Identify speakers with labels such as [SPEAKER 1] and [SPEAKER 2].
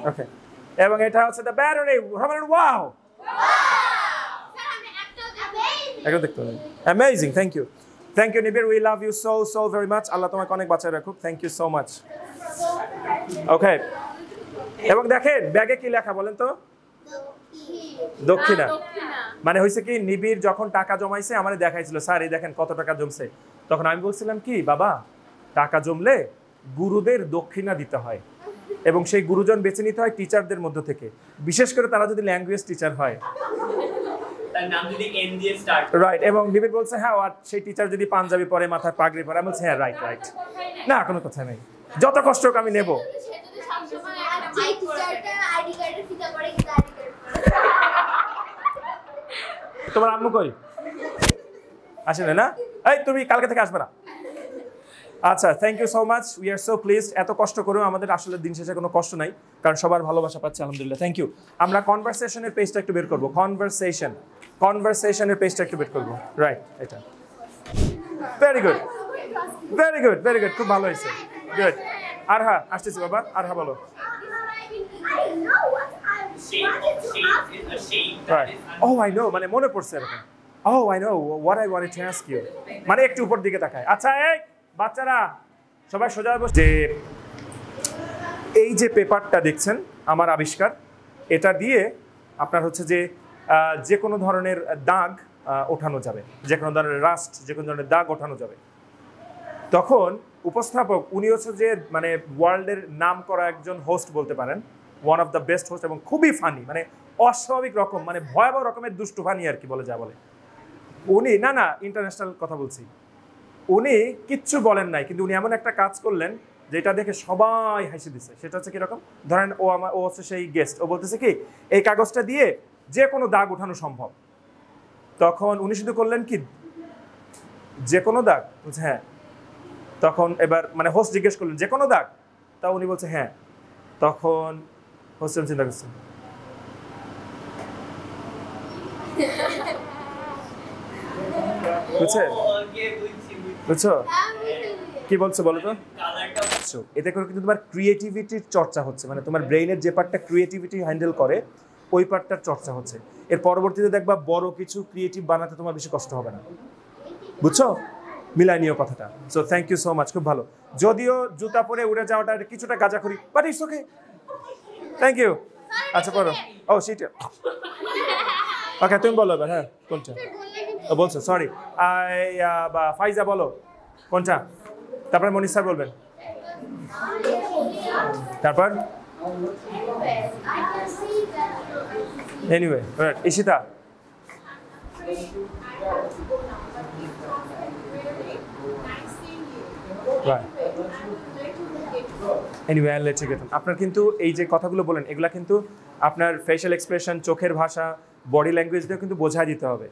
[SPEAKER 1] ওকে, এবং এটা হচ্ছে দ্য ব্যাটারি। ওয়াও, এটা দেখতে হবে। Amazing, thank you, thank you Nibir, we love you so so very much. Allah তোমাকে অনেক বাঁচায় রাখুক। Thank you so much. Okay, এবং দেখেন ব্যাগে কি লেখা বলেন তো? দক্ষিণা। মানে হয়েছে কি, নিবিড় যখন টাকা জমাইছে আমারে দেখাইছিল, স্যার এই দেখেন কত টাকা জমছে। তখন আমি বলছিলাম কি, বাবা টাকা জমলে গুরুদের দক্ষিণা দিতে হয়, এবং সেই গুরুজন বেছে নিতে হয় টিচারদের মধ্য থেকে, বিশেষ করে তারা যদি ল্যাঙ্গুয়েজ টিচার হয়।
[SPEAKER 2] তার নাম যদি এন দিয়ে স্টার্ট।
[SPEAKER 1] রাইট, এবং নিবিড় বলছে হ্যাঁ, আর সেই টিচার যদি পাঞ্জাবি পরে, মাথায় পাগড়ি পরে। আমি বলছি হ্যাঁ, রাইট রাইট, না কোনো কথা নেই, যত কষ্ট হোক আমি নেব। তোমার আম্মু কই? আসেন না? এই তুমি কালকে থেকে আসবে না। আচ্ছা, thank you so much, we are so pleased. এত কষ্ট করেও আমাদের আসলে দিন শেষে কোনো কষ্ট নাই, কারণ সবার ভালোবাসা পাচ্ছি আলহামদুলিল্লাহ। Thank you. আমরা কনভারসেশনের পেজটা একটু বের করবো, কনভারসেশনের পেজটা একটু বের করবো। রাইট, এটা very good, very good, very good, খুব ভালো হয়েছে, গুড। আরহা আসতেছি বাবা, আরহা বলো। Oh, I know, মানে মনে পড়ছে এরকম। Oh, I know what I wanted to ask you, মানে একটু উপর দিকে তাকায়। আচ্ছা, এই বাচ্চারা সবাই সোজা বসে। যে এই যে পেপারটা দেখছেন আমার আবিষ্কার, এটা দিয়ে আপনার হচ্ছে যে কোনো ধরনের দাগ ওঠানো যাবে, যে কোনো ধরনের রাস্ট, যে কোনো ধরনের দাগ ওঠানো যাবে। তখন উপস্থাপক উনি হচ্ছে যে মানে ওয়ার্ল্ডের নাম করা একজন হোস্ট বলতে পারেন, one of the best host, এবং খুবই ফানি, মানে অস্বাভাবিক রকম, মানে ভয়াবহ রকমের দুষ্টু ফানি আর কি বলে যা বলে উনি। না ইন্টারন্যাশনাল কথা বলছি। উনি কিচ্ছু বলেন নাই, কিন্তু উনি এমন একটা কাজ করলেন যেটা দেখে সবাই হাসি দিছে। সেটা হচ্ছে কিরকম, ধরেন ও হচ্ছে সেই গেস্ট, ও বলতেছে কি এই কাগজটা দিয়ে যে কোনো দাগ ওঠানো সম্ভব। তখন উনি শুধু করলেন কি, যে কোনো দাগ? বলছে হ্যাঁ। তখন এবার মানে হোস্ট জিজ্ঞেস করলেন যে কোনো দাগ? তা উনি বলছে হ্যাঁ। তখন হোস্ট চিন্তা করছে, বুঝছো কি বলছো বলো তো? এতে করে কিন্তু তোমার ক্রিয়েটিভিটির চর্চা হচ্ছে, মানে তোমার ব্রেইনের যে পার্টটা ক্রিয়েটিভিটি হ্যান্ডেল করে ওই পার্টটার চর্চা হচ্ছে। এর পরবর্তীতে দেখবা বড় কিছু ক্রিয়েটিভ বানাতে তোমার বেশি কষ্ট হবে না, বুঝছো? মিলাই নিও কথাটা। So thank you so much, খুব ভালো। যদিও জুতা পরে উড়ে যাওয়াটা কিছুটা গাঁজাখুরি, but it's okay. Thank you. আচ্ছা পড়ো। ও সেটা ওকে, তুমি বলো এবার। হ্যাঁ, কোনটা বলছো? সরি, ফাইজা বলো কোনটা, তারপরে মনির স্যার বলবেন, তারপর anyway Ishita. Anyway I let you get. আপনার কিন্তু এই যে কথাগুলো বলেন এগুলা কিন্তু আপনার ফেশিয়াল এক্সপ্রেশন, চোখের ভাষা, বডি ল্যাঙ্গুয়েজ দিয়েও কিন্তু বোঝাই দিতে হবে।